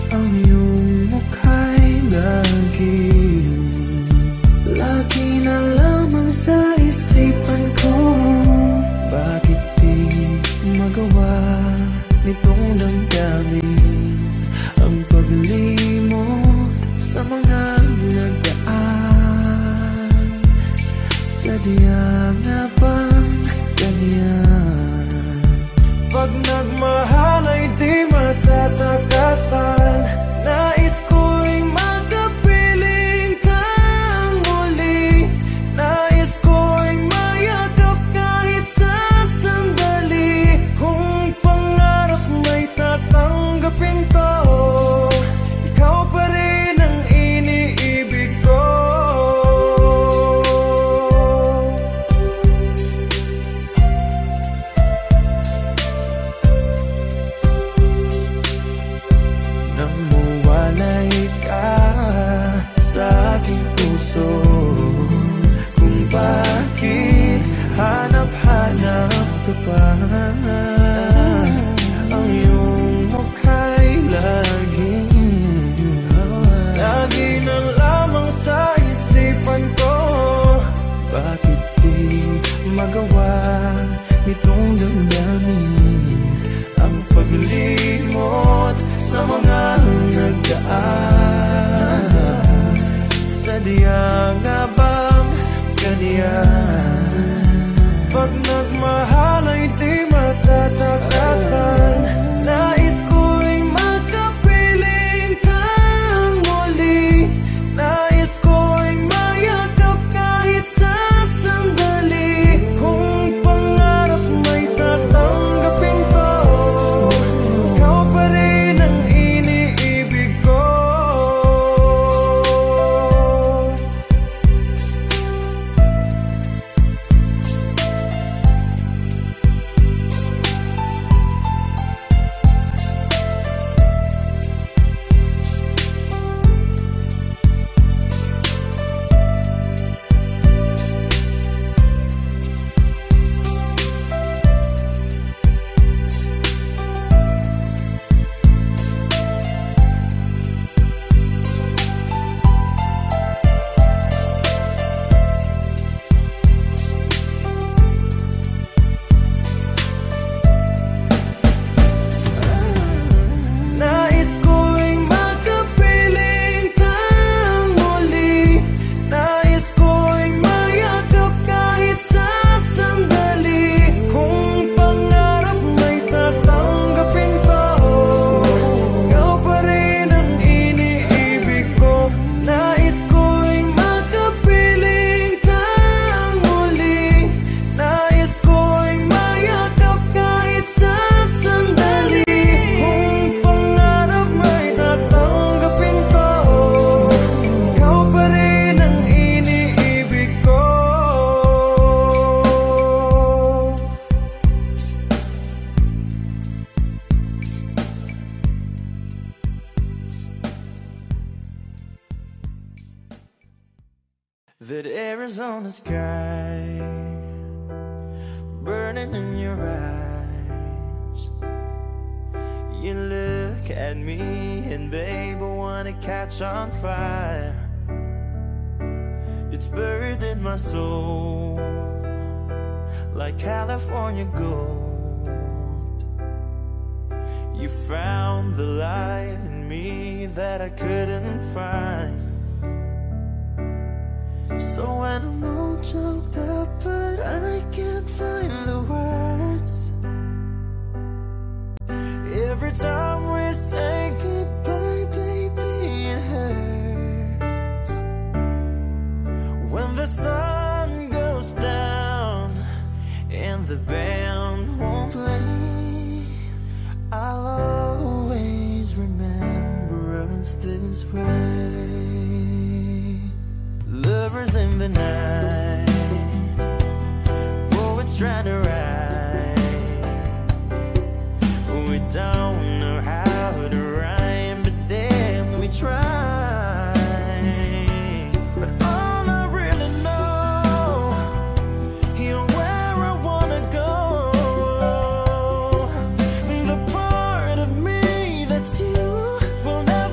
Ang iyong mukha'y lagi na lamang sa isipan ko. Bakit di magawa nitong damdamin ang paglimot sa mga nagdaan? Sadya nga bang ganyan? Pag nagmahal ay di matatakasan. Nais ko'y makapiling kang muli. Nais ko'y mayakap kahit sa sandali. Kung pangarap may tatanggapin ko, ikaw pa rin ang iniibig ko. Namuwalay ka sa aking puso, kung bakit hanap-hanap ka pa. Ang iyong mukha'y lagi na lamang sa isipan ko. Bakit di magawa nitong damdamin ang paglimot sa mga nagdaan? Sadya nga bang ganyan? Pag nagmahal ay di matatakasan. Nais ko'y makapiling kang muli. Nais ko'y mayakap kahit sa sandali. Kung pangarap may tatanggapin ko, ikaw pa rin ang iniibig ko. That Arizona sky burning in your eyes. You look at me and babe, I wanna catch on fire. It's buried in my soul like California gold. You found the light in me that I couldn't find. So when I'm all choked up but I can't find the words, every time we say goodbye, baby, it hurts. When the sun goes down and the band won't play, I'll always remember us this way. Lovers in the night, poets try to write. We don't know how to rhyme, but damn, we try. But all I really know, you're where I wanna go. The part of me that's you will never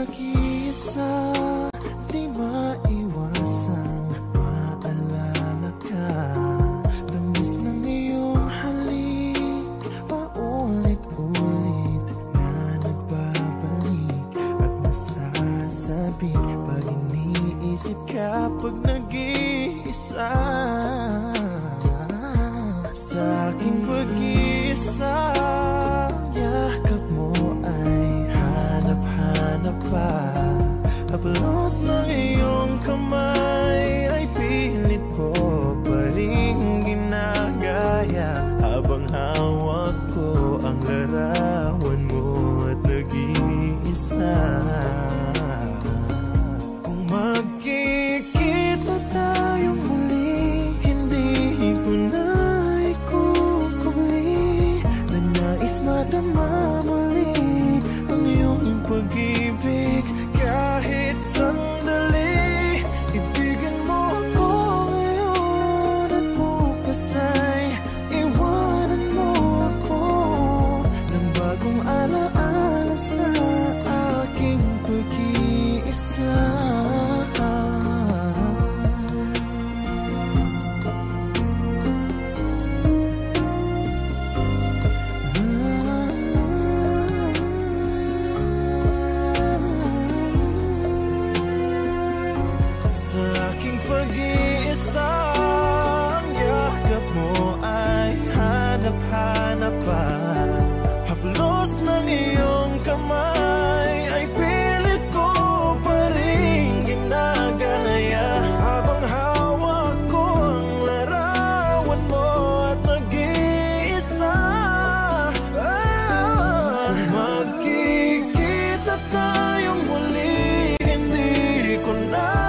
pag-iisa, di maiwasang maalala ka. Tamis ng iyong halik, paulit-ulit na nagbabalik at nasasabik pag iniisip ka, pag nag-iisa. Sa aking pag-iisa, yakap mo ay hanap-hanap pa. Haplos ng iyong kamay ay pilit ko pa rin ginagaya, habang hawak ko ang larawan mo at nag-iisa. Kung magkikita tayong muli, hindi ko na ikukubli na nais madama muli ang iyong pag-ibig. Kahit sandali, ibigin mo ako ngayon at bukas ay iwanan mo ako ng bagong alaala sa aking pag-iisa. Sa aking pag-iisa, ang yakap mo ay hanap-hanap pa. Haplos ng iyong kamay ay pilit ko pa rin ginagaya, habang hawak ko ang larawan mo at nag-iisa. Magkikita tayong muli, hindi ko na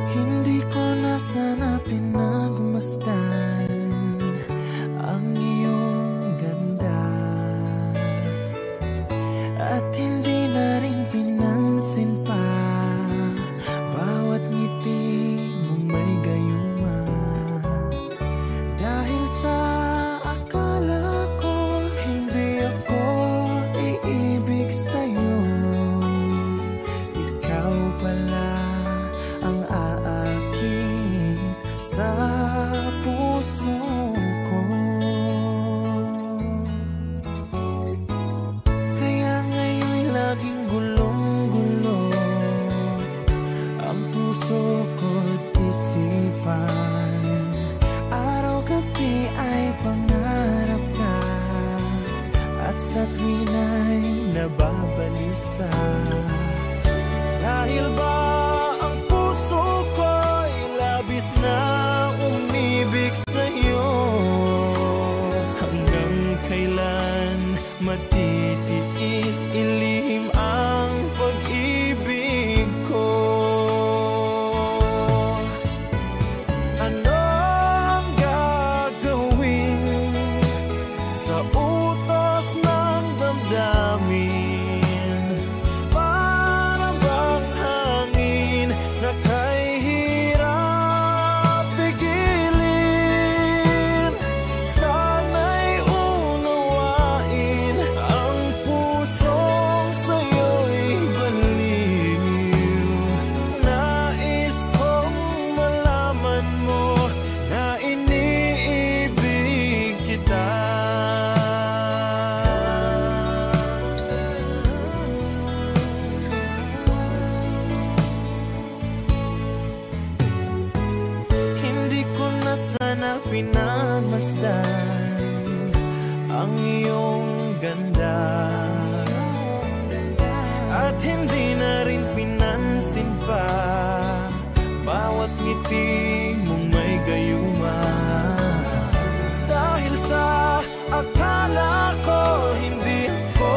hindi ko na sana pinagmasdan ang iyong ganda, at hindi na rin pinansin pa bawat ngiti mong may gayuma. Dahil sa akala ko hindi ako iibig sa'yo, ikaw pala ang aakit sa puso ko. Kaya ngayon'y laging gulong-gulo ang puso ko't isipan. Araw-gabi ay pangarap ka, at sa tuwina'y nababalisa. Dahil ba ang puso ko'y labis na umibig sa'yo, hanggang kailan matitiis ilihim ang pag-ibig ko? Ano ang gagawin sa utos ng damdamin? Para bang hangin na kay hirap pigilin? Sana'y unawain ang pusong sa'yo'y baliw. Nais kong malaman mo na iniibig kita. pa, bawat ngiti mong may gayuma. Dahil sa akala ko hindi ako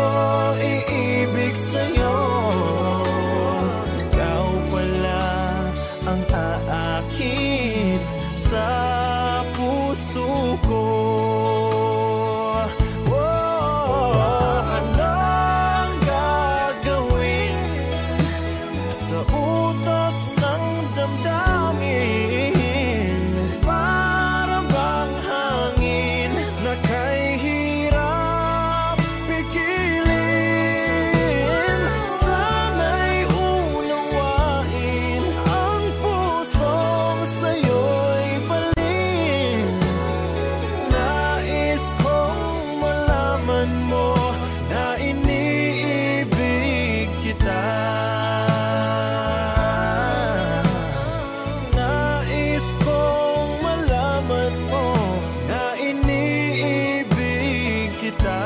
iibig sa'yo, ikaw pala ang aakit sa puso ko. Anong gagawin sa utos ng damdamin? Para bang hangin na kay hirap pigilin? Sana'y unawain ang pusong sa'yo'y balin. Nais kong malaman mo na iniibig kita. Nais kong malaman mo na iniibig kita.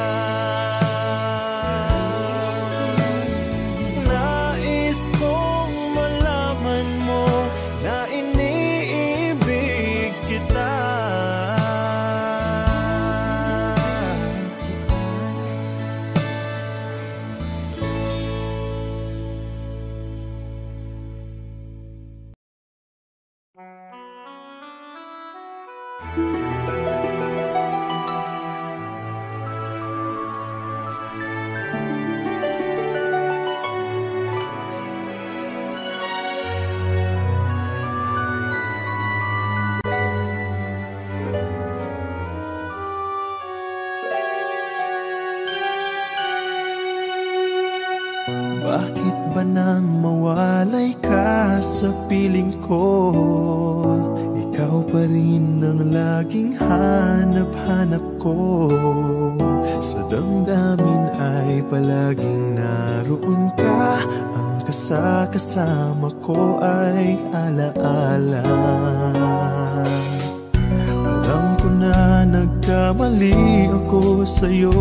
Nais kong malaman mo na iniibig kita. Bakit ba nang mawalay ka sa piling ko? Ikaw pa rin ang laging hanap-hanap ko. Sa damdamin ay palaging naroon ka. Ang kasama ko ay alaala. Alam ko na nagkamali ako sa'yo.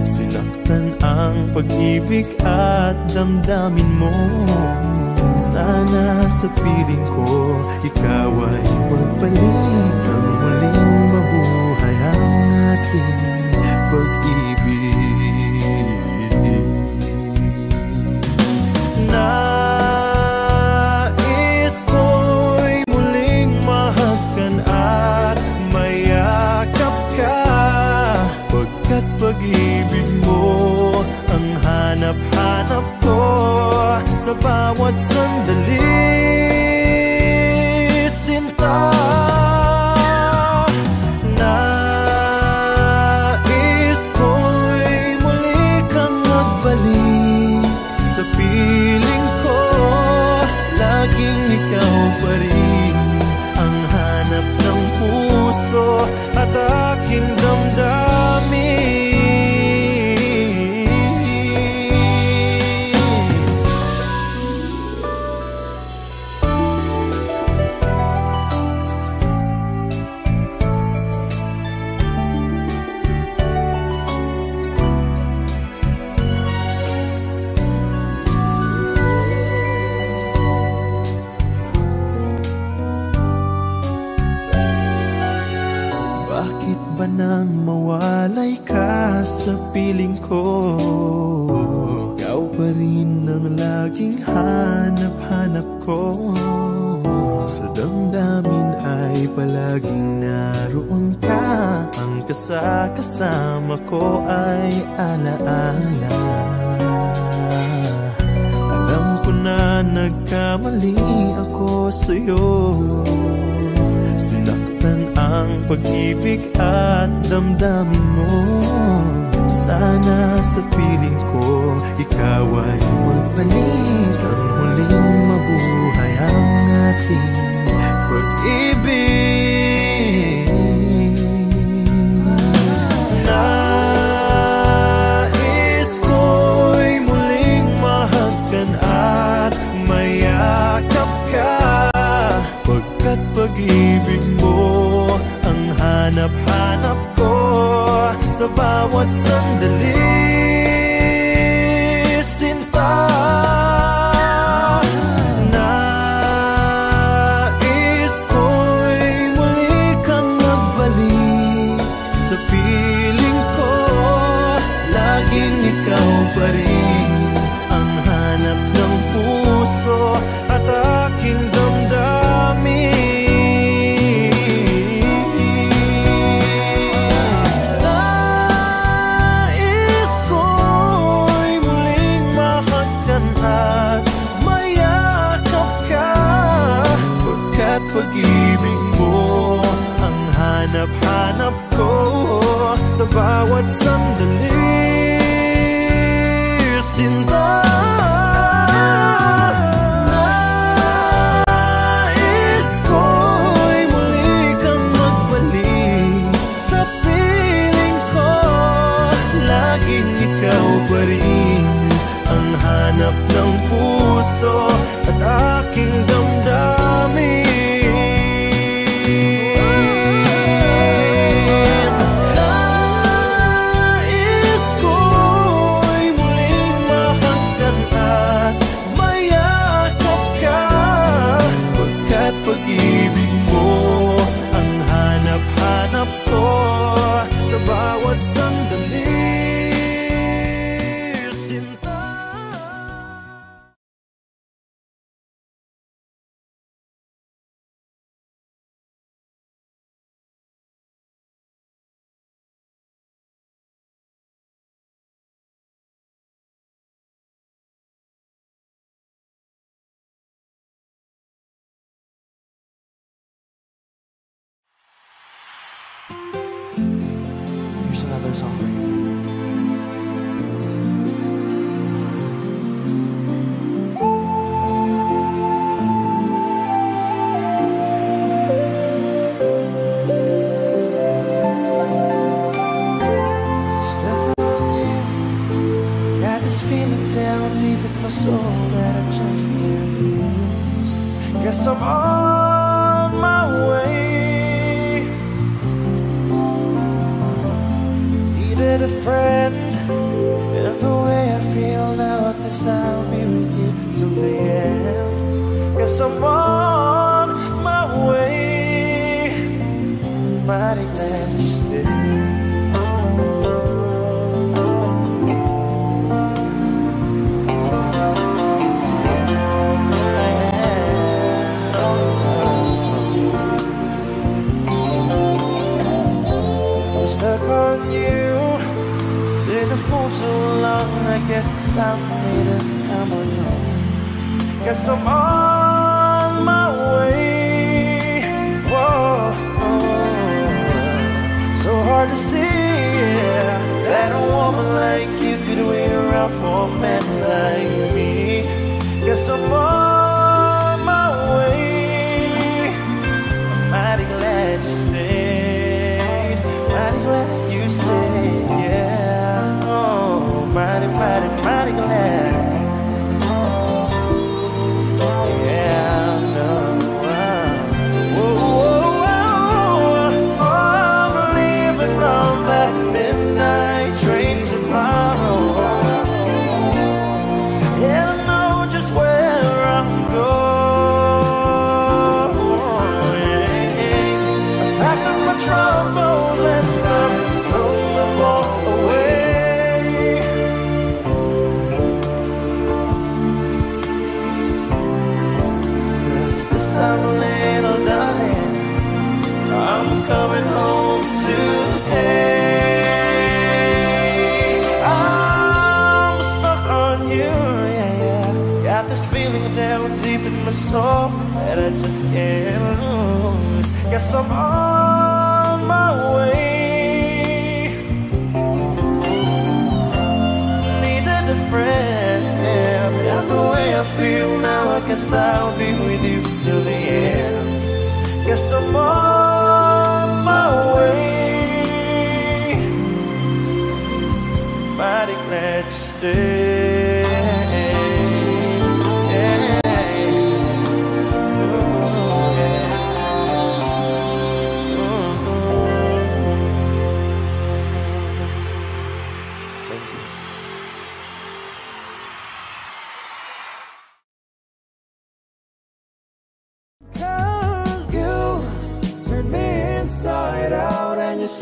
Sinaktan ang pag-ibig at damdamin mo. Sana sa piling ko ikaw ay magbalik. Ang muling mabuhay ang ating pag-ibig. Nais ko'y muling mahagkan at mayakap ka, pagkat pag-ibig mo ang hanap-hanap ko sa bawat sandali, sinta. Nais ko'y muli kang magbalik sa piling ko. Laging ikaw pa rin ang hanap ng puso at aking damdamin. Bakit ba nang mawalay ka sa piling ko? Ikaw pa rin ang laging hanap-hanap ko. Sa damdamin ay palaging naroon ka. Ang kasama ko ay alaala. Alam ko na nagkamali ako sa'yo. Sinaktan ang pag-ibig at damdamin mo. Sana sa piling ko ikaw ay magbalik. Ang muling mabuhay ang ating pag-ibig. Nais ko'y muling mahagkan at mayakap ka, pagkat pag-ibig mo ang hanap-hanap ko sa bawat sandali, sinta. laging ikaw pa rin ang hanap ng puso at aking damdamin. Nais ko'y muling mahagkan at mayakap ka, pagkat pag-ibig mo ang hanap-hanap ko sa bawat sandali. Sinta, nais ko'y muli kang magbalik sa piling ko. Laging ikaw pa rin ang hanap ng puso at aking damdamin. Pag-ibig mo ang hanap-hanap ko sa bawat sandali. Sinta. Here's another song for you. Stuck on you, got this feeling down deep in my soul that I just can't lose. Guess I'm on my way. Needed a friend, and the way I feel now, I guess I'll be with you till the end. Guess I'm on my way. Mighty glad you stayed. Stuck on you, been a fool too long. I guess it's time for me to come on home. Guess I'm on my way. Whoa, so hard to see, yeah, that a woman like you could wait around for a man like me. Guess I'm on my way. I'm mighty glad you stayed. Mighty glad you stayed, yeah. Oh, mighty, mighty, mighty glad. Yeah, no. Whoa, whoa, whoa. I'm leaving on that midnight train tomorrow. Yeah, I know just where I'm going. I packed up my troubles and throw them all away. This time, little darling, I'm coming home to stay. I'm stuck on you, yeah, yeah. Got this feeling down deep in my soul that I just can't lose. Guess I'm on my way. Needed a friend, and the way I feel now, I guess I'll be with you till the end. Guess I'm on my way. Mighty glad you stayed.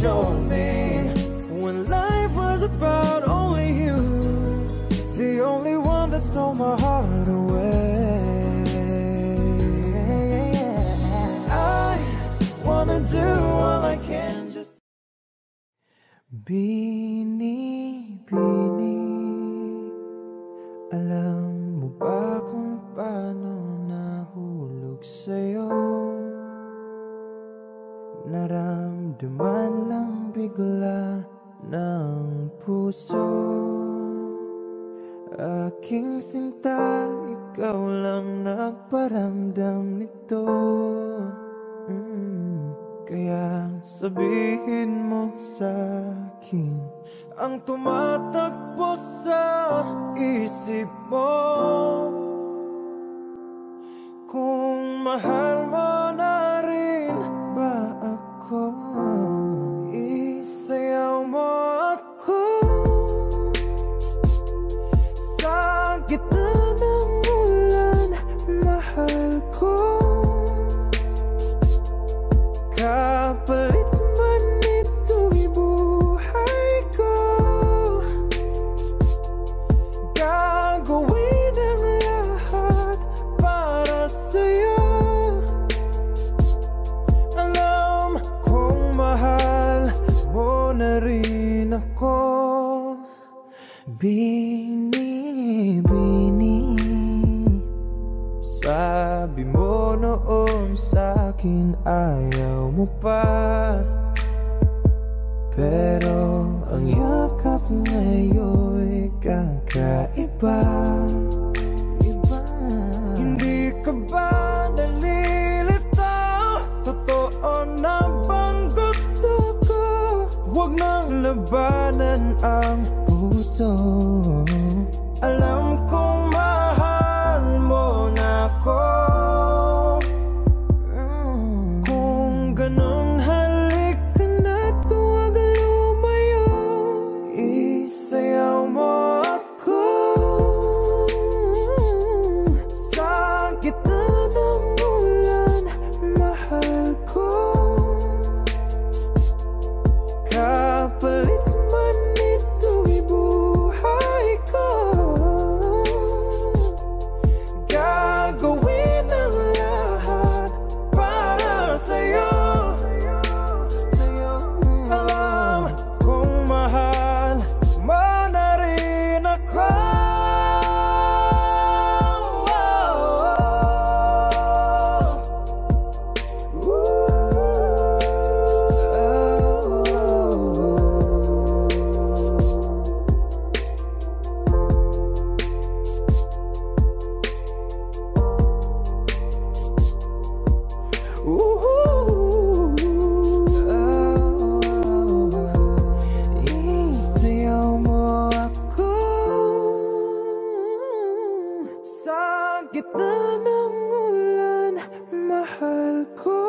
Showing me when life was about only you my heart away. I wanna do all I can just. Bini, Bini, alam mo ba kung paano nahulog sa'yo? Naramdaman lang bigla ng puso. Aking sinta, ikaw lang nagparamdam nito. Kaya sabihin mo sa'kin ang tumatakbo sa isip mo. Kung mahal mo na rin ba ako, isayaw mo ako sa gitna ng ulan, mahal ko. Kapalit man ito'y buhay ko, gagawin ang lahat para sa'yo. Alam kong mahal mo na rin ako. Bini, Bini, sabi mo noon sa'kin ayaw mo pa, pero ang yakap ngayon'y kakaiba. Hindi ka ba nalilito? Totoo na bang gusto ko? Huwag nang labanan ang puso. Alam kong mahal mo na ako. Kung ganun, halika na't huwag lumayo. Isayaw mo ako sa gitna ng ulan, mahal ko. Kapalit man ito'y buhay ko, gagawin ang lahat para sa'yo. Alam kong mahal mo na rin ako. Isayaw mo ako sa gitna ng ulan, mahal ko.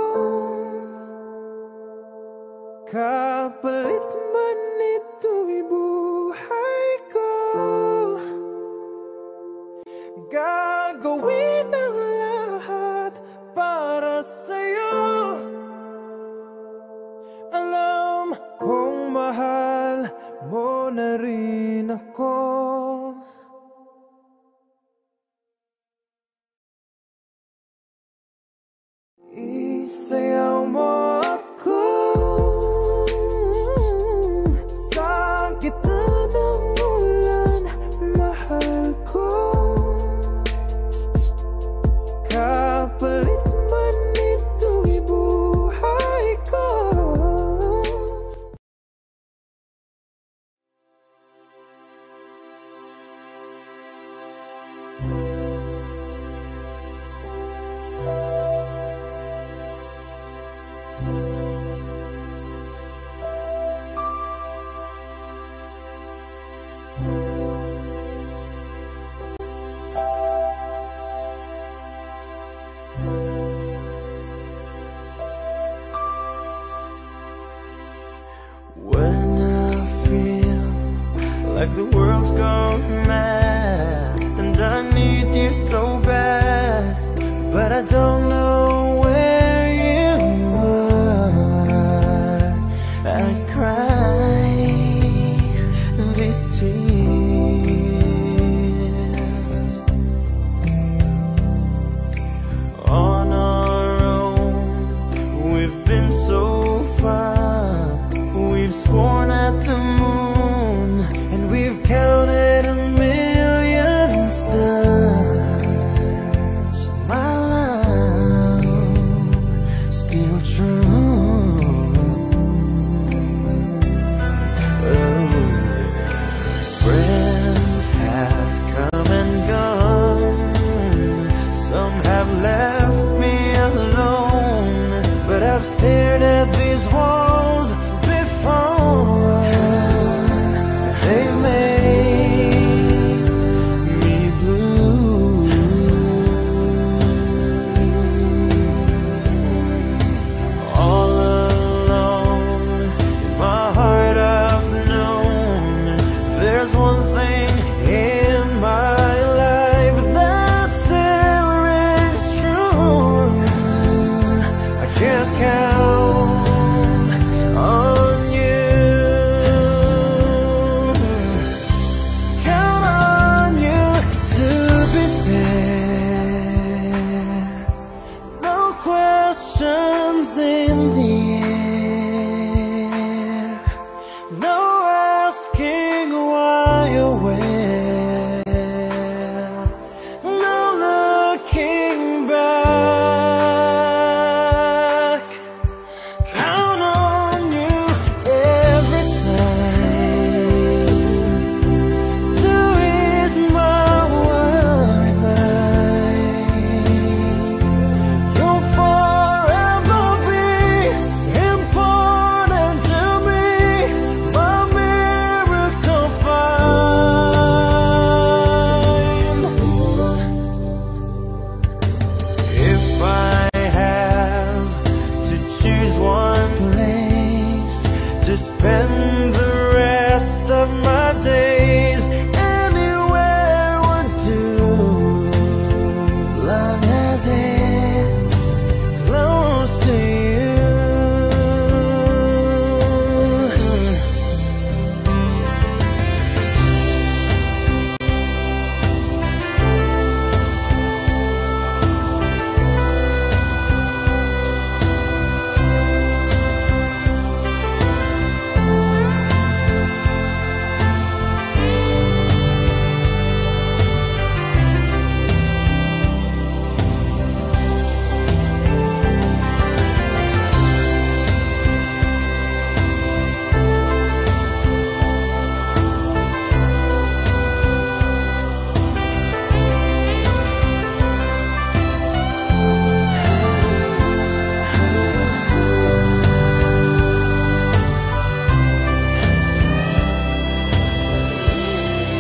Kapalit man ito'y buhay ko, gagawin ang lahat para sa'yo. Alam kong mahal mo na rin ako. Isayaw mo ako sa gitna ng ulan, mahal ko. Kapalit man ito'y buhay ko. When I feel like the world's gone mad and I need you so bad, but I don't know where you are, I cry these tears. away. No looking back. Count on you every time. Do it my way. You'll forever be important to me, my miracle find. If I have to choose one place to spend the rest of my days, anywhere would do, long as it's close to you.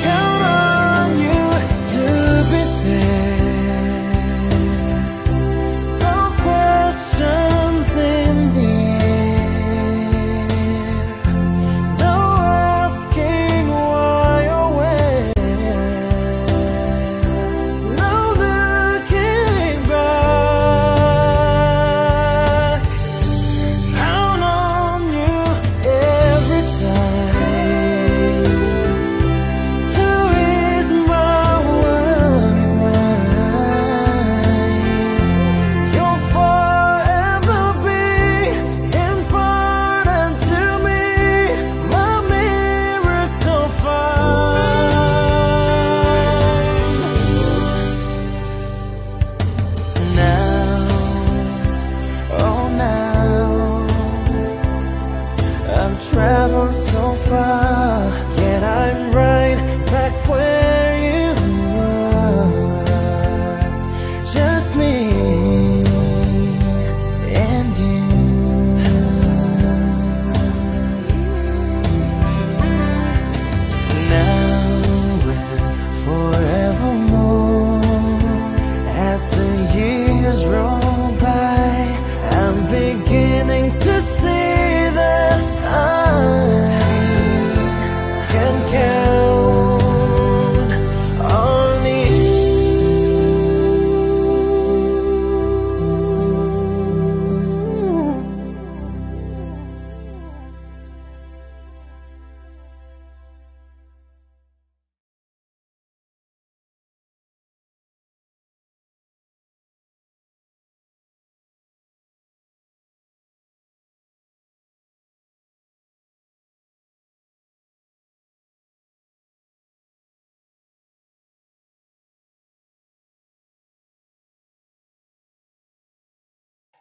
Count on you to be there. No questions in the air. No asking why or where. No looking back. Count on you every time. Do it my way. You'll forever be important to me, my miracle find. Now, oh now, I've traveled so far, yet I'm right back where you were. Just me and you. Now and forevermore, as the years roll by, I'm beginning to see that I can count on you.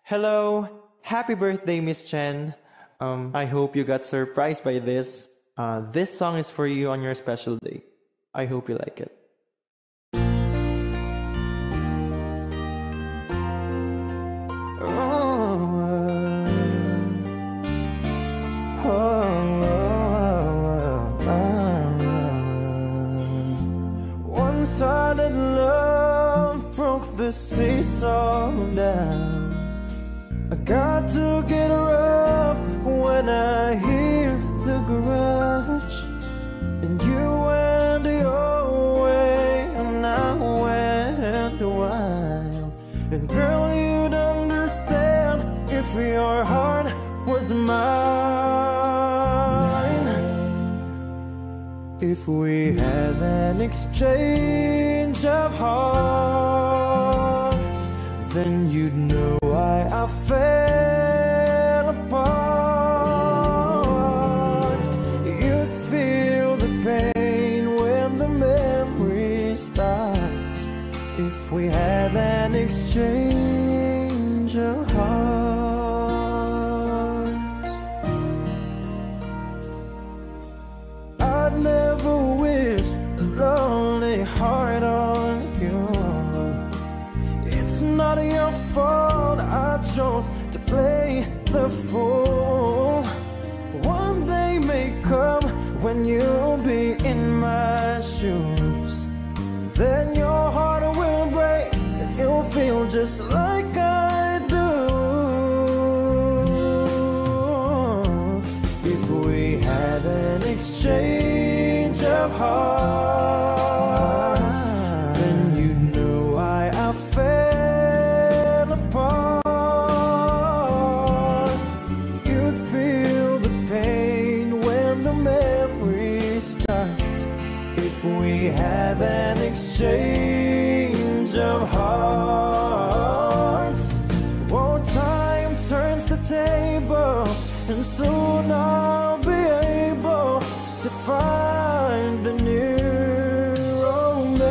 Hello, happy birthday, Miss Chen. I hope you got surprised by this. This song is for you on your special day. I hope you like it. One-sided love broke the seesaw down. I got to get rough when I hear the garage. And you went your way and I went wild. And girl, you'd understand if your heart was mine. If we had an exchange of hearts, then you'd know why I fell apart. You'd feel the pain when chose to play the fool. One day may come when you'll be in my shoes. Then your heart will break and you'll feel just like I do. If we had an exchange of hearts, then you'd know why I fell apart. You'd feel the pain when the memory starts. If we had an exchange of hearts, oh, time turns the tables, and soon I'll be able to find a new romance.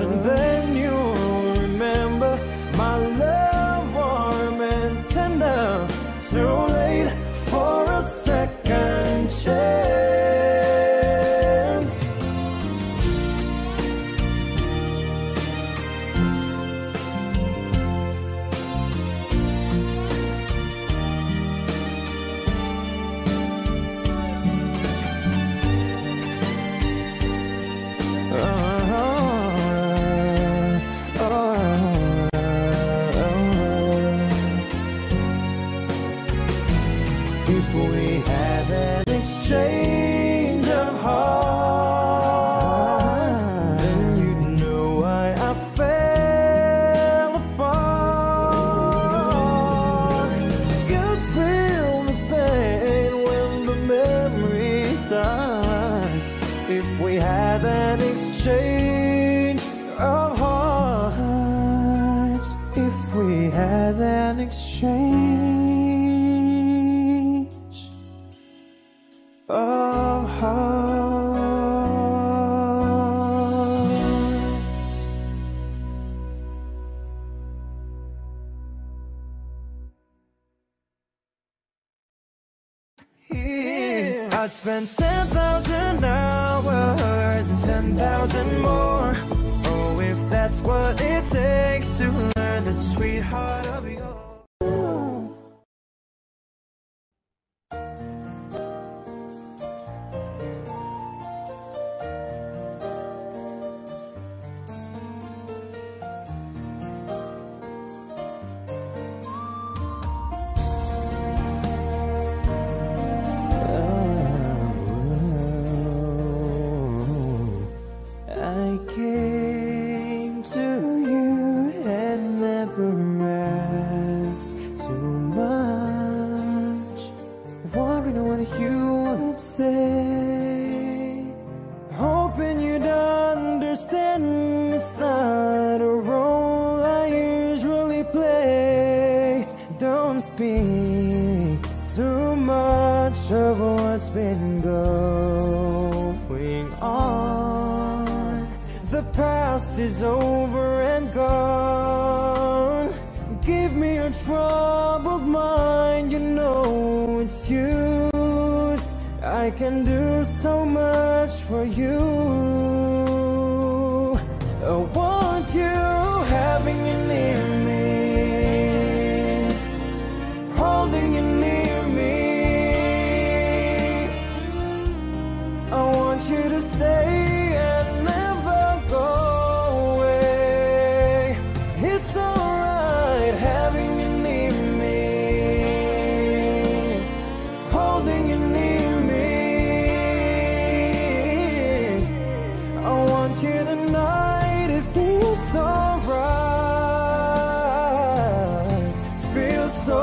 And then you'll remember my love, warm and tender, too late for a second chance. If we had an exchange of hearts, then you'd know why I fell apart. You'd feel the pain when the memory starts. If we had an exchange of hearts, if we had an exchange of hearts. Yeah. I'd spend 10,000 hours and 10,000 more. Oh, if that's what it takes to learn that sweetheart of yours. I came to you and never asked too much, wondering what you would say, hoping you'd understand it's not a role I usually play. Don't speak too much of what's been going on. The past is over and gone. Give me your troubled mind, you know it's used. I can do so much for you. I want you having you near me, holding you near me. I want you to stay and never go away. It's alright having you near me, holding you near me. I want you tonight, it feels alright, feels so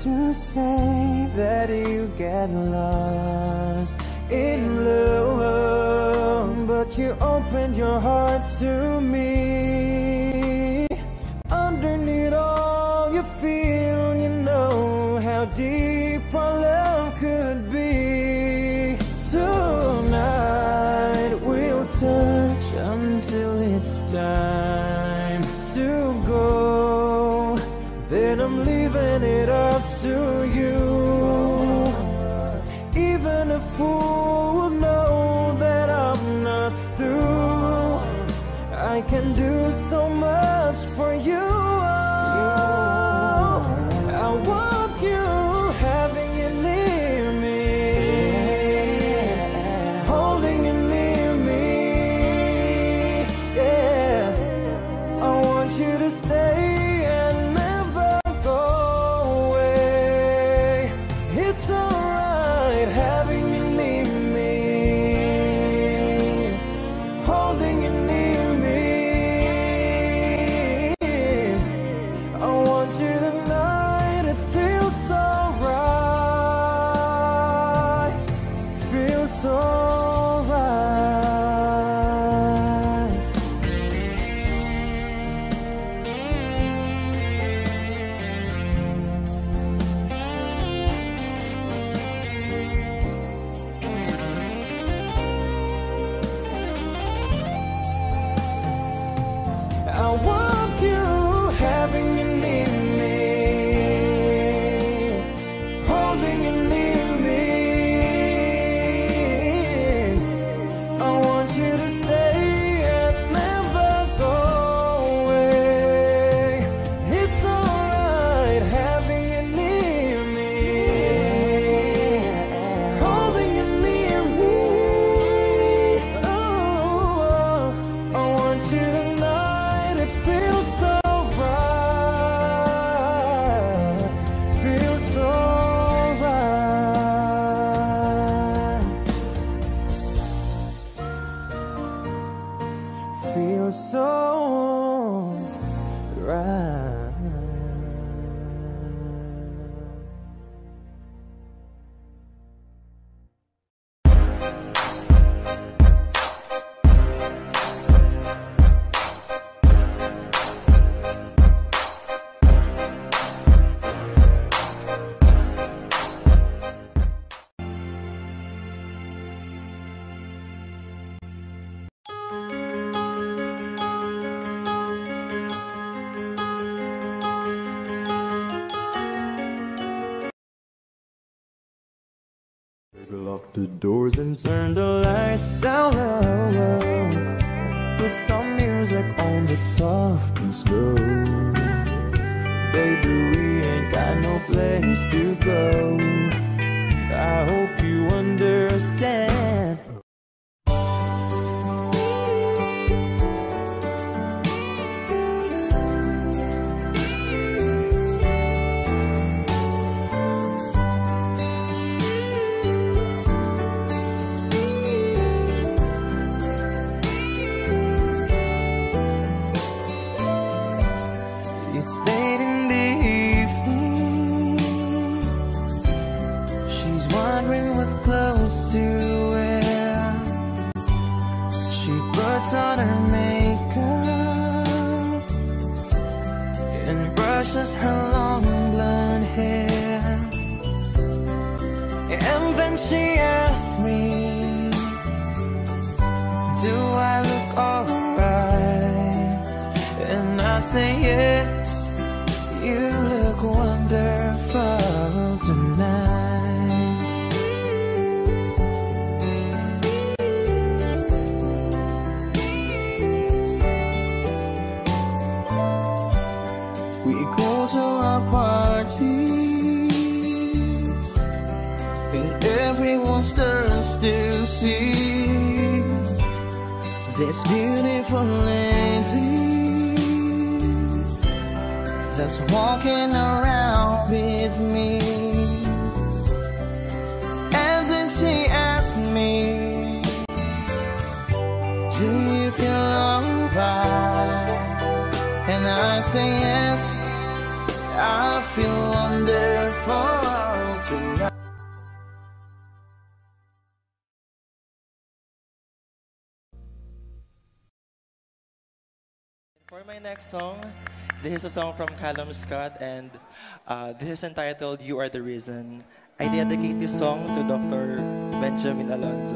to say that you get lost in love, but you opened your heart to me. Underneath all you feel, you know how deep our love could be. Tonight we'll touch until it's time to go. Then I'm leaving it up to you. Even a fool will know that I'm not I can do so much for you. I want you, having you near me, holding you near me. Yeah, I want you to stay and never go away. It's alright having you near me, holding you near me. I want you tonight, it feels so right, feels so right. I want you, having you near me, holding you near me. I want you to stay and never go away. It's alright having you near me, holding you near me. Oh, I want you tonight, it feels so right, feels so right, feels so right. Lock the doors and turn the lights down low. Put some music on that's soft and slow. Baby, we ain't got no place to go. I hope you understand. It's late in the evening. She's wondering what clothes to wear. She puts on her makeup and brushes her long blonde hair. And then she asks me, do I look alright? And I say yes. You look wonderful tonight. We go to a party and everyone starts to see this beautiful lady that's walking around with me. And then she asked me, do you feel alright? And I say yes, I feel wonderful tonight. For my next song, this is a song from Callum Scott, and this is entitled You Are the Reason. I dedicate this song to Dr. Benjamin Alonzo.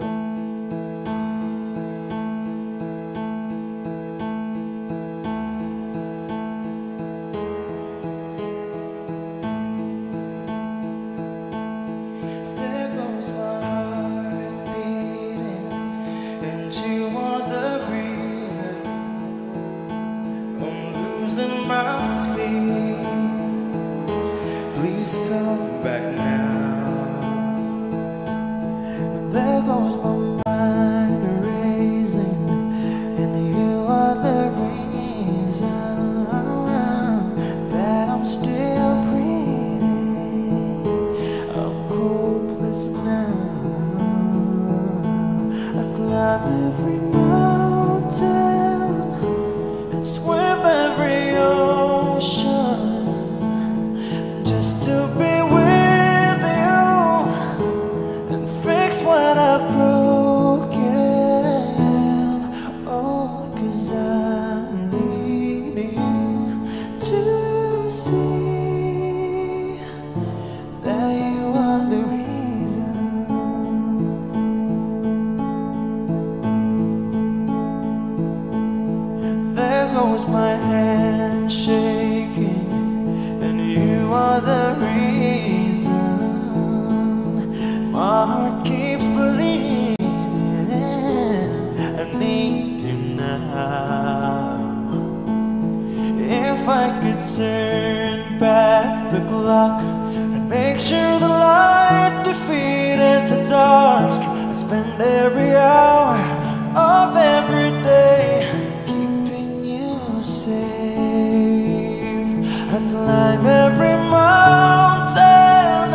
There goes my heart beating, and you are the reason. please come back now. There goes my mind erasing, and you are the reason that I'm still breathing. I'm hopeless now. I climb every mountain and swim every ocean just to be with you and fix what I've broken. Oh, 'cause I need you to see that you are the reason. There goes my hand shaking, and you are the reason. My heart keeps bleeding. I need you now. If I could turn back the clock and make sure the light defeated the dark, I spend every hour of every day keeping you safe. I climb every mountain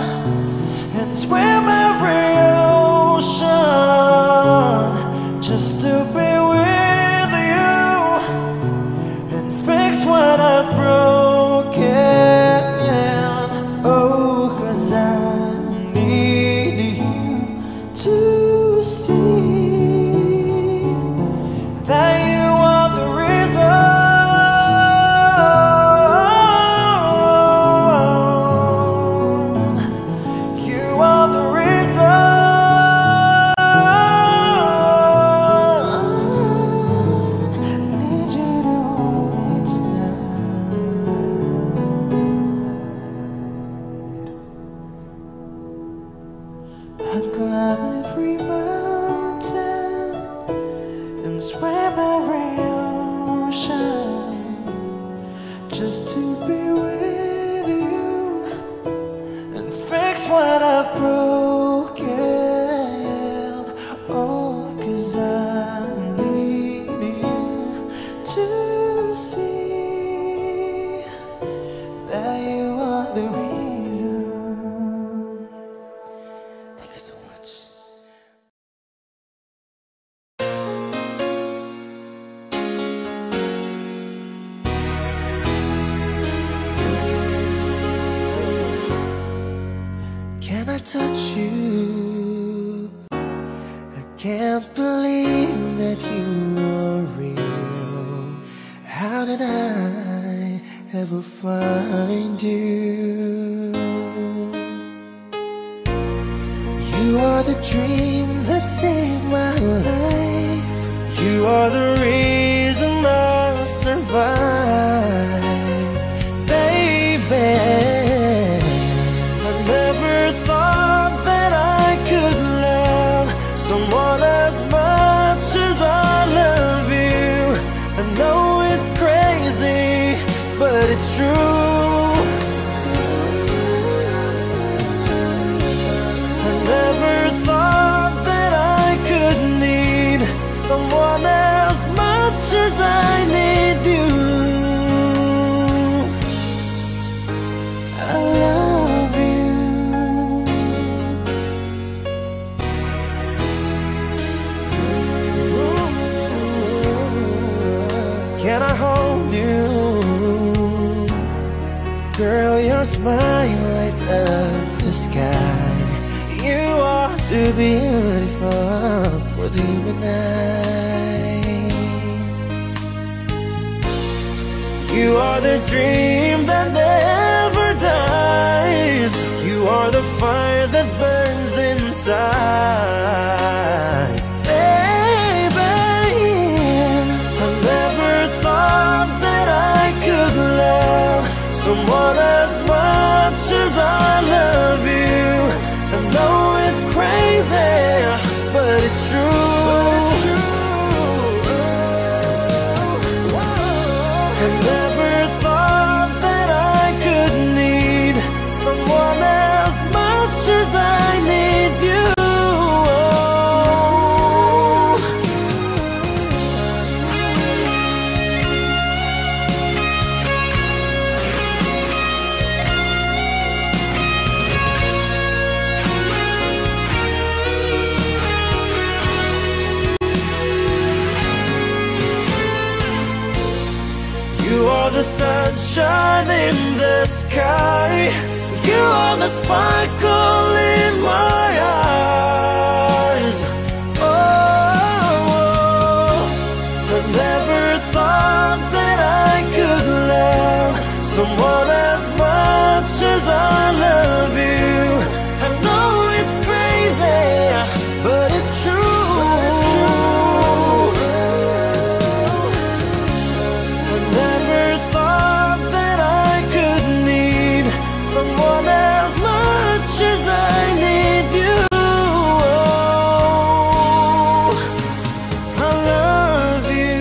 and swim every ocean just to be with you and fix what I've broken. Oh, 'cause I need you to see that you are the reason. You are the reason. Need you to hold me tonight. I climb every mountain and swim every ocean just to be with you and fix what I've broken. Oh, 'cause I need you to see that you are the reason. Thank you so much. Can I touch you? I can't believe that you are real. How did I ever find you? You are the dream that saved my life. You are the reason I survive, baby. I never thought that I could love someone as much as I love you. I know it's crazy, but it's true. I never thought that I could need someone as much as I need you. I love you. Can I hold you? Girl, your smile lights up the sky. You are too beautiful for the human eye. You are the dream that never dies. You are the fire that burns inside. Baby, I never thought that I could love someone as much as I love you. I know it's crazy, but it's true. I never thought that I could need someone the sunshine in the sky. You are the sparkle in my eyes. Oh, I never thought that I could love someone as much as I love you. I know it's crazy, but it's true. I never thought that I could need someone as much as I need you. I love you.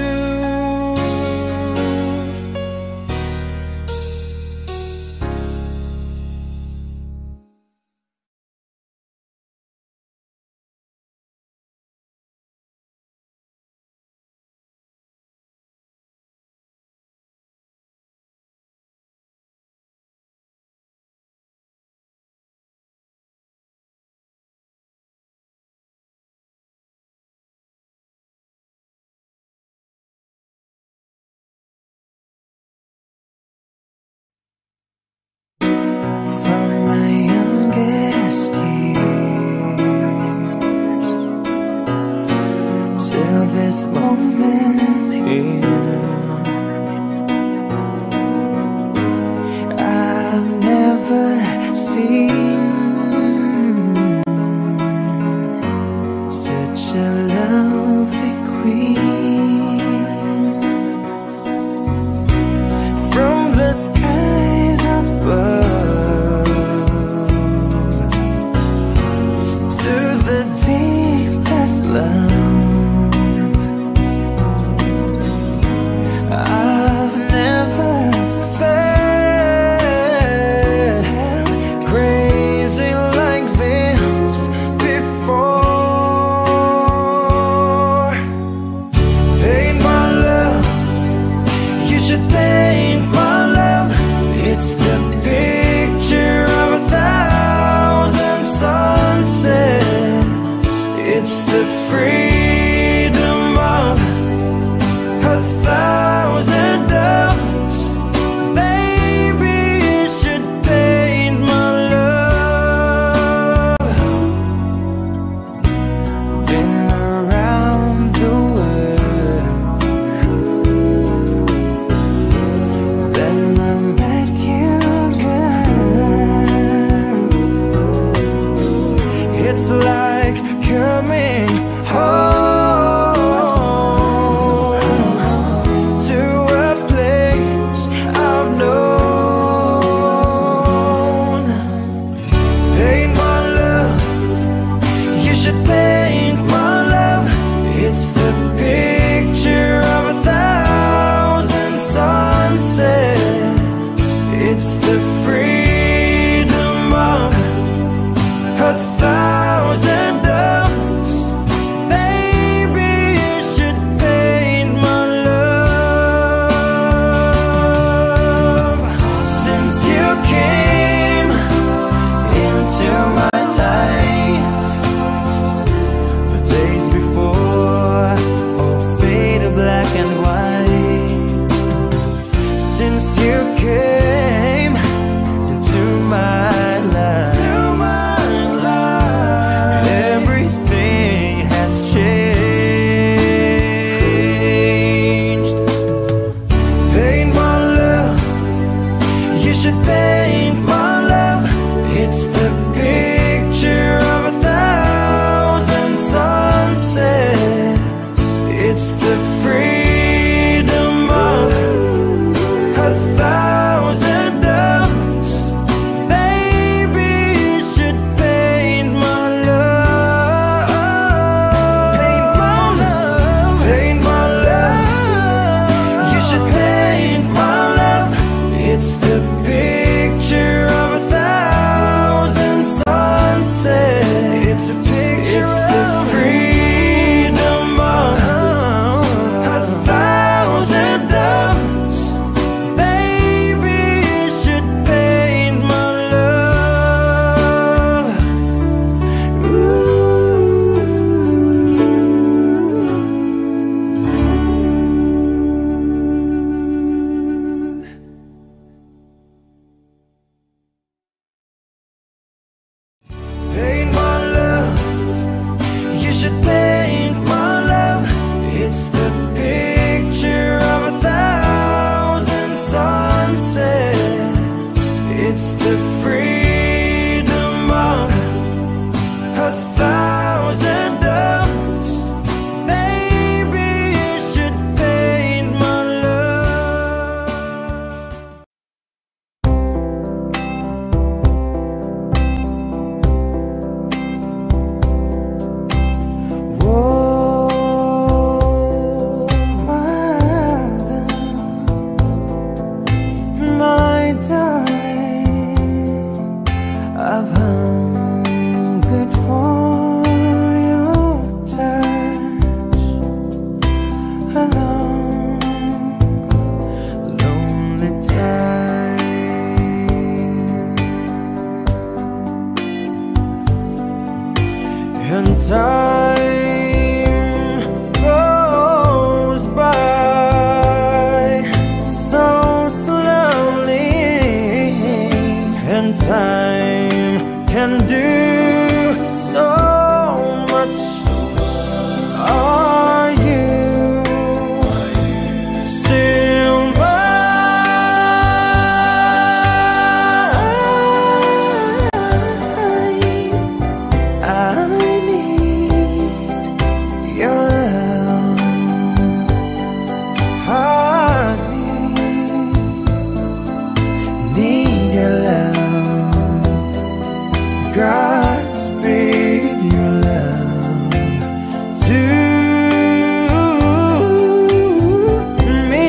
From my youngest years till this moment here, I've never seen such a lovely queen. From the skies above to the deepest love, I've never felt crazy like this before. Paint my love, you should paint my love. It's the picture of 1,000 sunsets. It's the freedom of 1,000 doves. Baby, you should paint my love. Been around the world, then I met you, girl. It's like coming home to a place I've known. Paint my love, you should paint my love. It's the picture of 1,000 sunsets. It's the freedom of 1,000 I've hungered for your touch, a long, lonely time, and time goes by so slowly, and time can do so much. Are you still mine? I need your love. I need your love. Godspeed your love to me.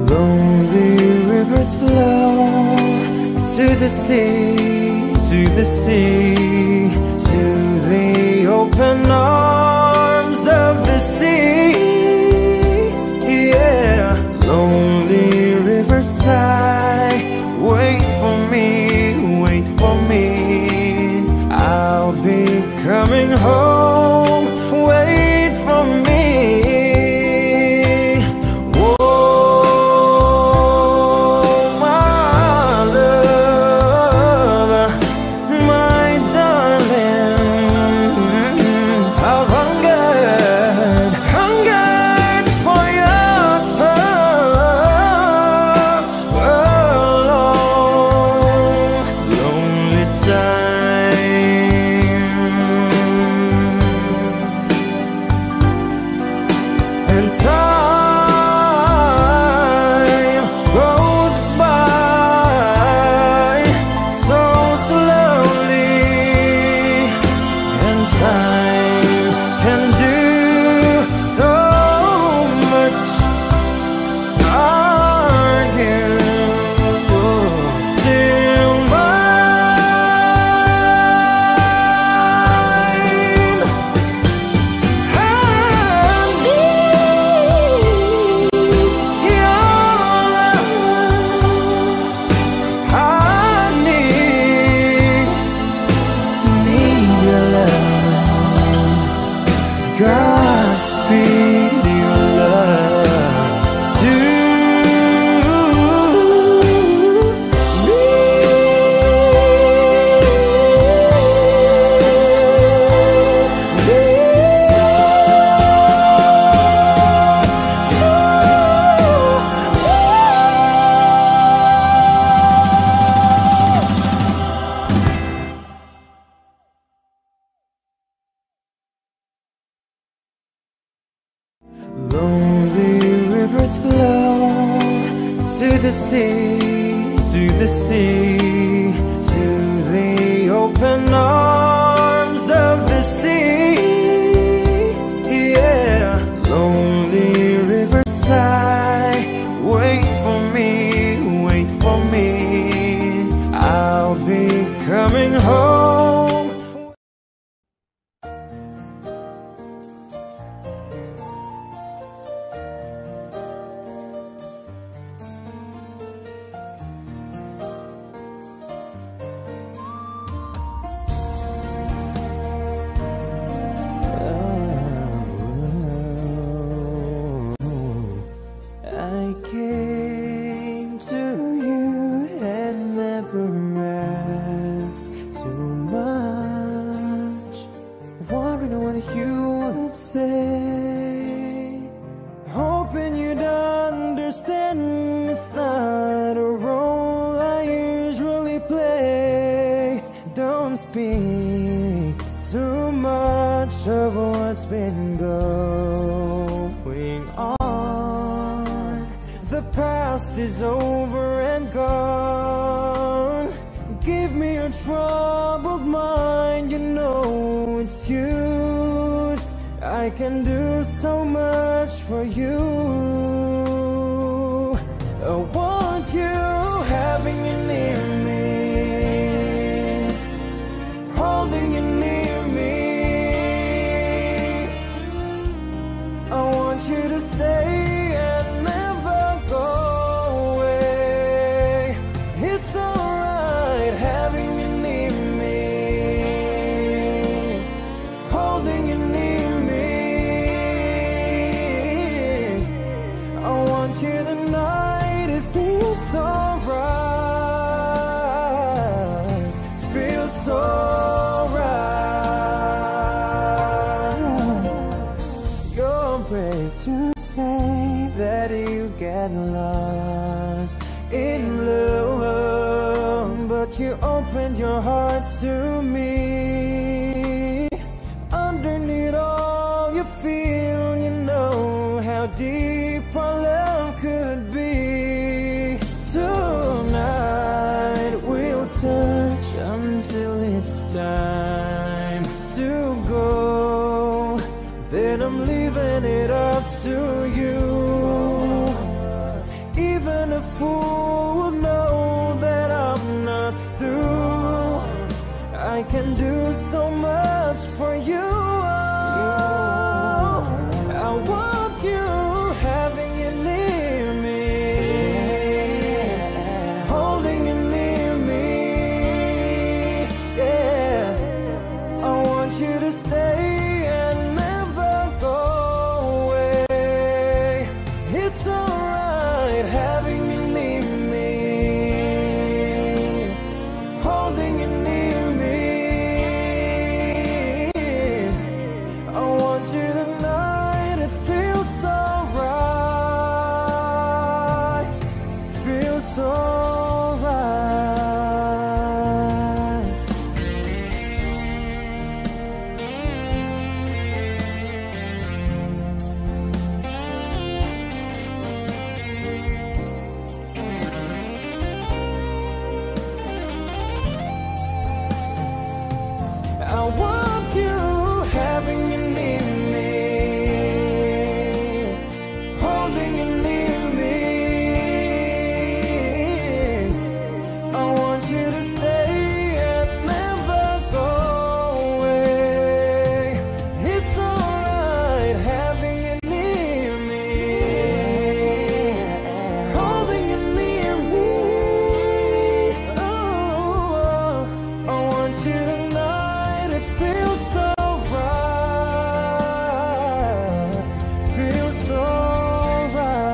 Lonely rivers flow to the sea, to the sea, to the open arms of the sea. Yeah, lonely riverside, wait for me, wait for me. I'll be coming home, wait for me. Oh, my love, my darling, I've hungered for your touch. A long, lonely time, and time goes by so slowly, and time can do so much. Are you still mine? I need your love. I need your love. Godspeed your love to lonely rivers flow to the sea, to the sea, to the open arms of the sea. Yeah, lonely riverside, wait for me, wait for me. I'll be coming home. I came to you and never asked too much, wondering what you would say, hoping you'd understand it's not a role I usually play. Don't speak too much of what's been going on. The past is over and gone. Give me your troubled mind, you know it's used. I can do so much for you. I want you having you near me, holding you near me. I want you to stay and never go away. It's alright having you near me, holding you near me. I want you tonight, it feels so right, feels so to say that you get lost in love, but you opened your heart to me. Underneath all you feel, you know how deep our love could be. Tonight we'll touch until it's time to go. Then I'm leaving it up to you. Even a fool will know that I'm not through. I can do so much for you. I want you having you near me, holding you near me. Yeah, I want you to stay. I want you having you near me, holding you near me. I want you to stay and never go away. It's alright having you near me, holding you near me. Oh, I want you to feels so right, feels so right,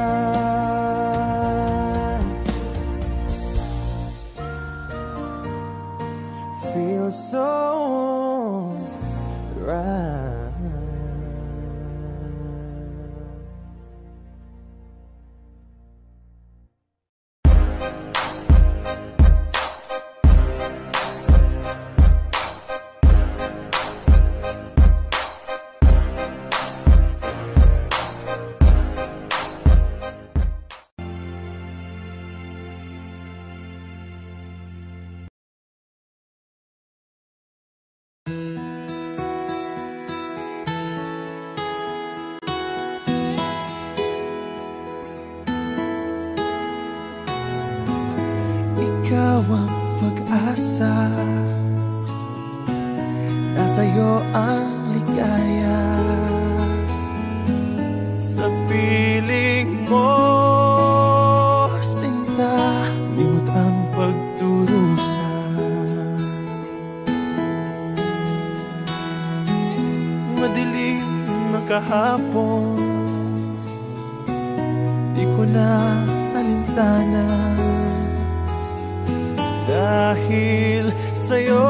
feels so right. Ikaw ang pag-asa, nasa'yo ang ligaya. Sa piling mo, sinta, limot ang pagdurusan. Madilim na kahapon, di ko na alintana. Dahil sa'yo,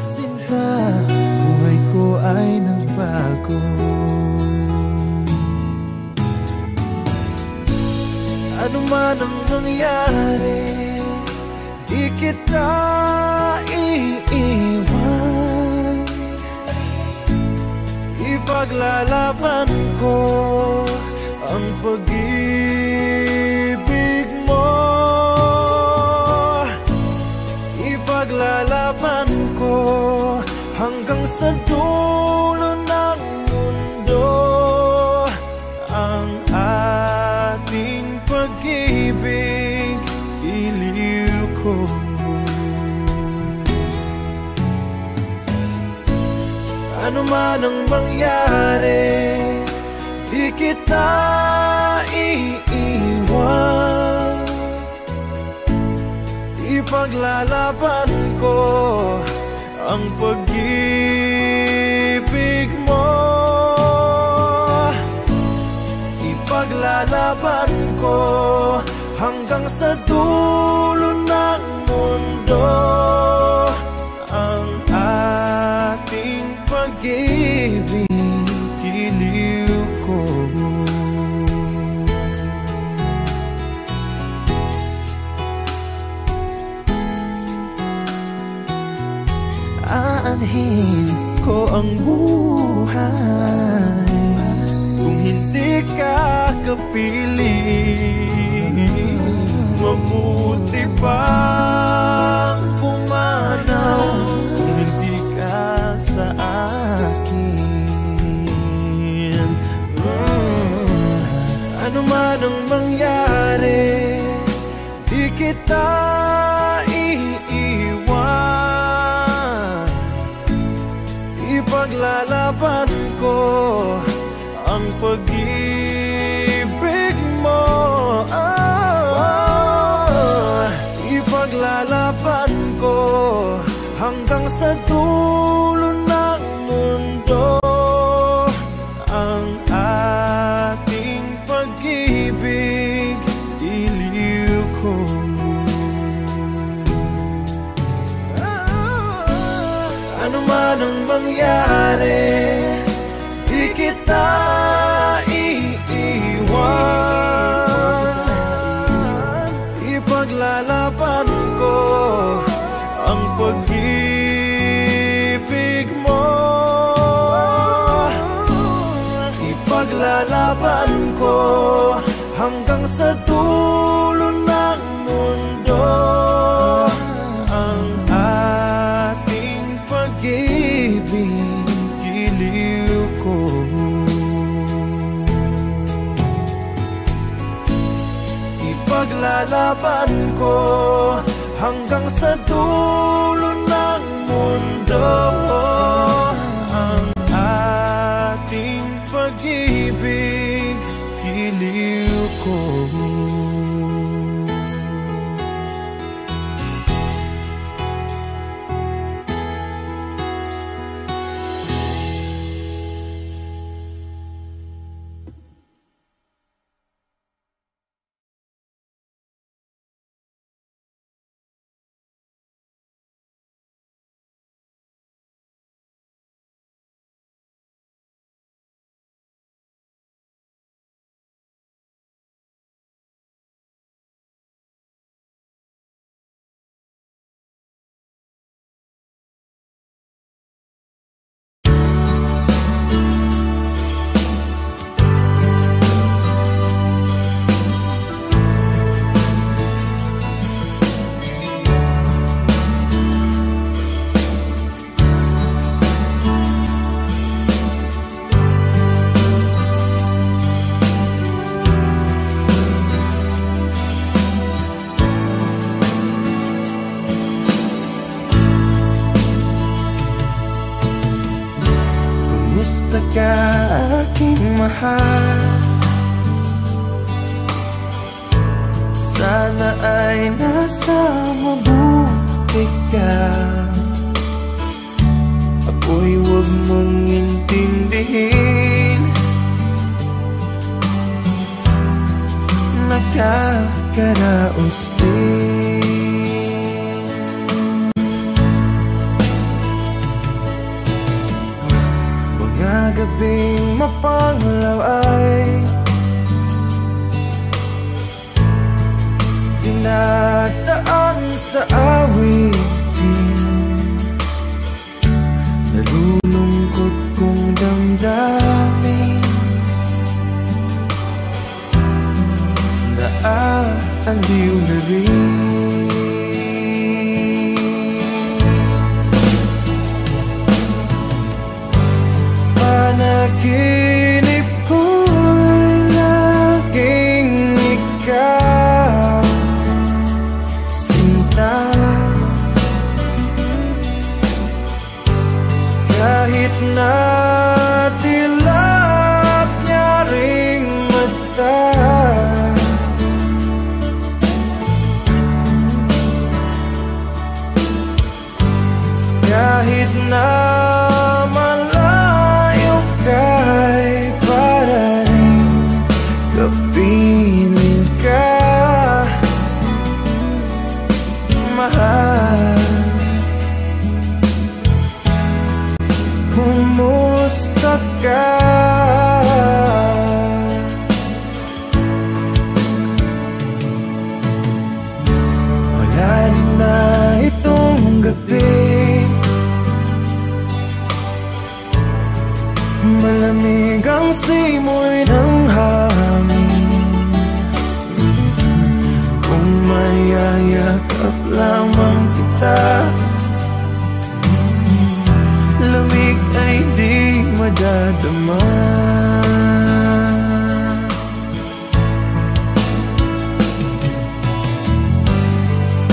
sinta, buhay ko ay nagbago. Ano man ang nangyari, di kita iiwan. Ipaglalaban ko ang pag-ibig mo. Ipaglalaban ko hanggang sa dulo ng mundo ang ating pag ko. Ano man ang mangyari, di kita iiwan. Ipaglalaban ko ang pag-ibig mo. Ipaglalaban ko hanggang sa dulo ng mundo ang ating pag-ibig, giliw ko. Aanhin ko ang buhay kung hindi ka kapiling. Mabuti pang pumanaw kung hindi ka sa akin. Ano man ang mangyari, di kita iiwan. Ipaglalaban ko ang pag-ibig mo. Ipaglalaban ko hanggang sa dulo ng mundo ang ating pag-ibig, iliw ko. Ano man ang mangyari, di kita iiwan. Ipaglalaban ko ang pag-ibig mo. Ipaglalaban ko hanggang sa dulo ng mundo ang ating pag-ibig, giliw ko. Ipaglalaban ko hanggang sa dulo ng mundo ang ating pag-ibig, giliw ko. Aking mahal, sana ay nasa mabuti ka. Ako'y huwag mong intindihin, nakakaraos din. Mga gabing mapanglaw ay dinadaan sa awitin, nalulungkot kong damdamin, naaaliw na rin. Panaginip ko'y laging ikaw, sinta gabi, malamig ang simoy ng hangin. Kung mayayakap lamang kita, lamig ay di madadama.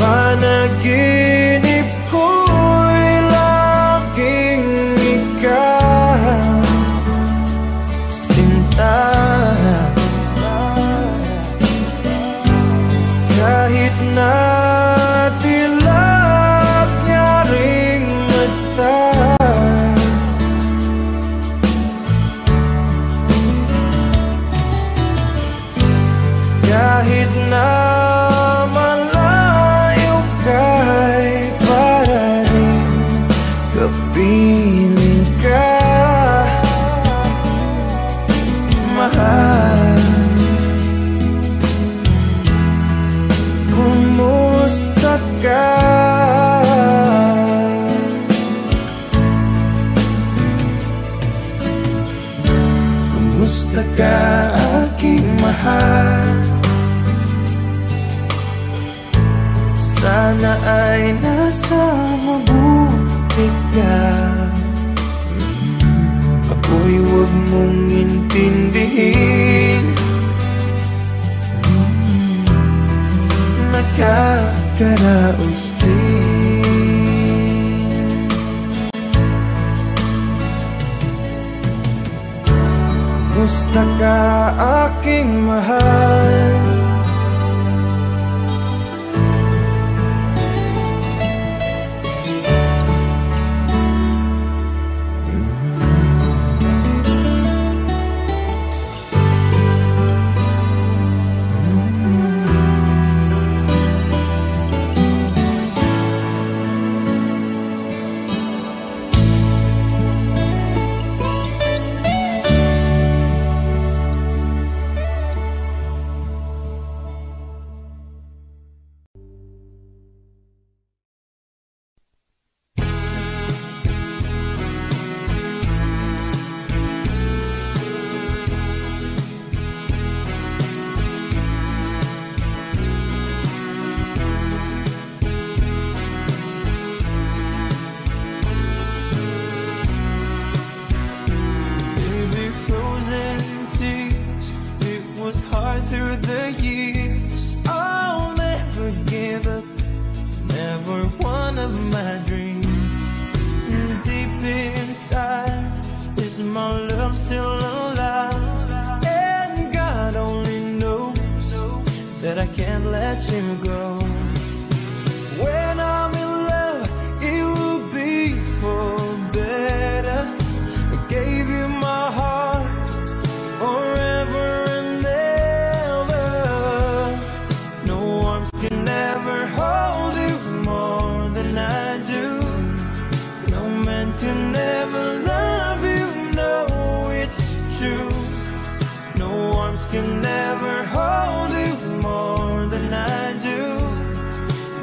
Panaginip ko'y laging ikaw, sinta. Kahit na dilap niya ring mata, kahit na malayo ka'y parating kapiling ka, mahal. Kumusta ka? Kumusta ka, aking mahal? Sana ay nasa mabuti ka. Ako'y huwag mong intindihin, nakakaraos din. Kumusta ka, aking mahal? Through the years, I'll never give up, never one of my dreams. Deep inside, is my love still alive? And God only knows that I can't let you go. When I'm in love, it will be for better. I gave you my heart forever. Can never hold you more than I do. No man can never love you, no, it's true. No arms can never hold you more than I do.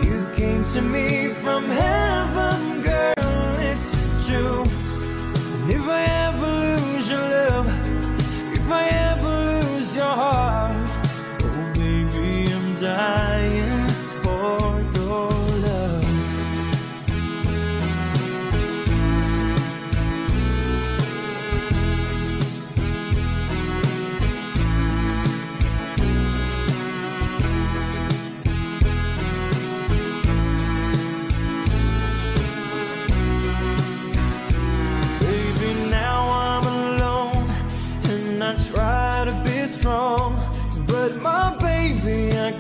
You came to me from heaven, girl, it's true. And if I ever lose your love, if I ever lose your heart, oh baby, I'm dying.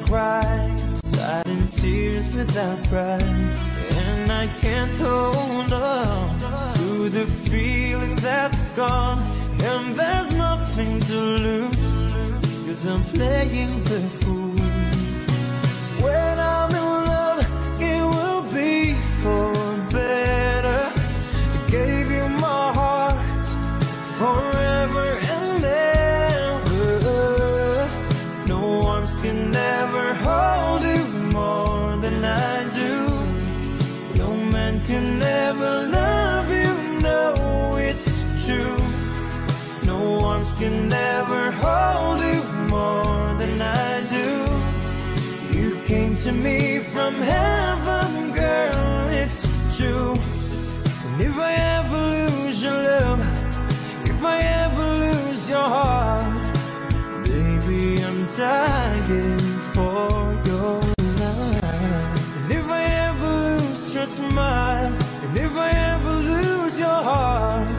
Cry, silent tears without pride, and I can't hold on to the feeling that's gone. And there's nothing to lose, 'cause I'm playing the fool. When I'm in love, it will be for better. I gave you my heart forever and ever. No arms can never hold you more than I do. No man can never love you, no, it's true. No arms can never hold you more than I do. You came to me from heaven, girl, it's true. And if I ever lose your love, if I ever lose your heart, baby, I'm dying for your love. And if I ever lose your smile, and if I ever lose your heart,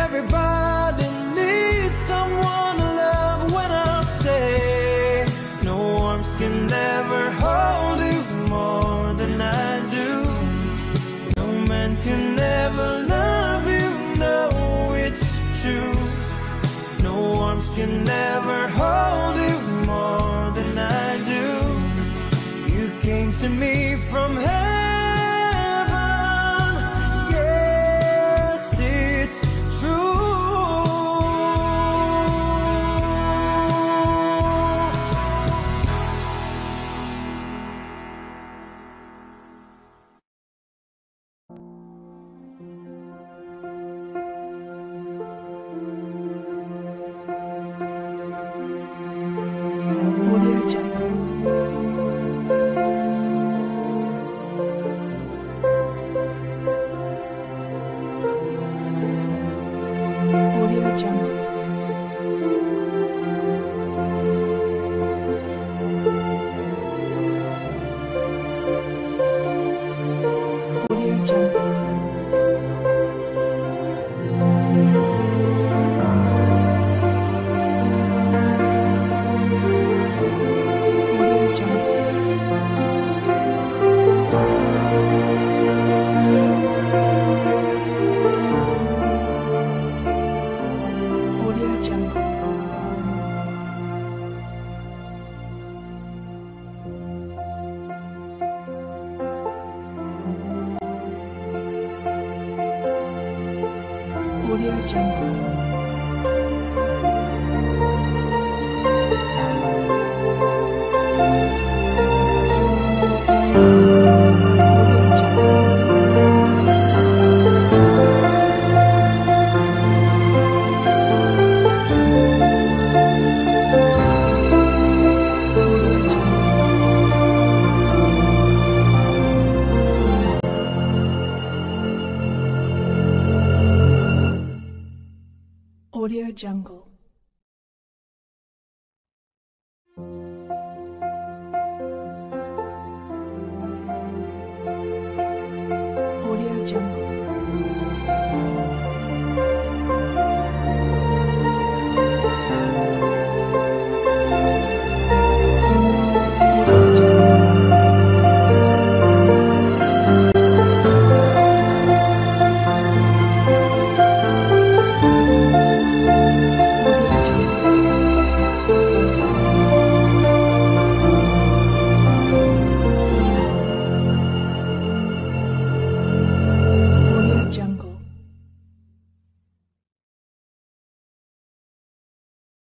everybody needs someone to love. When I say no arms can never hold you more than I do. No man can never love you, no, it's true. No arms can never hold you more than I do. You came to me from heaven, yes, it's true. Audio Jungle. Audio Jungle. Audio Jungle. Audio Jungle. Audio Jungle. Audio Jungle. Audio Jungle.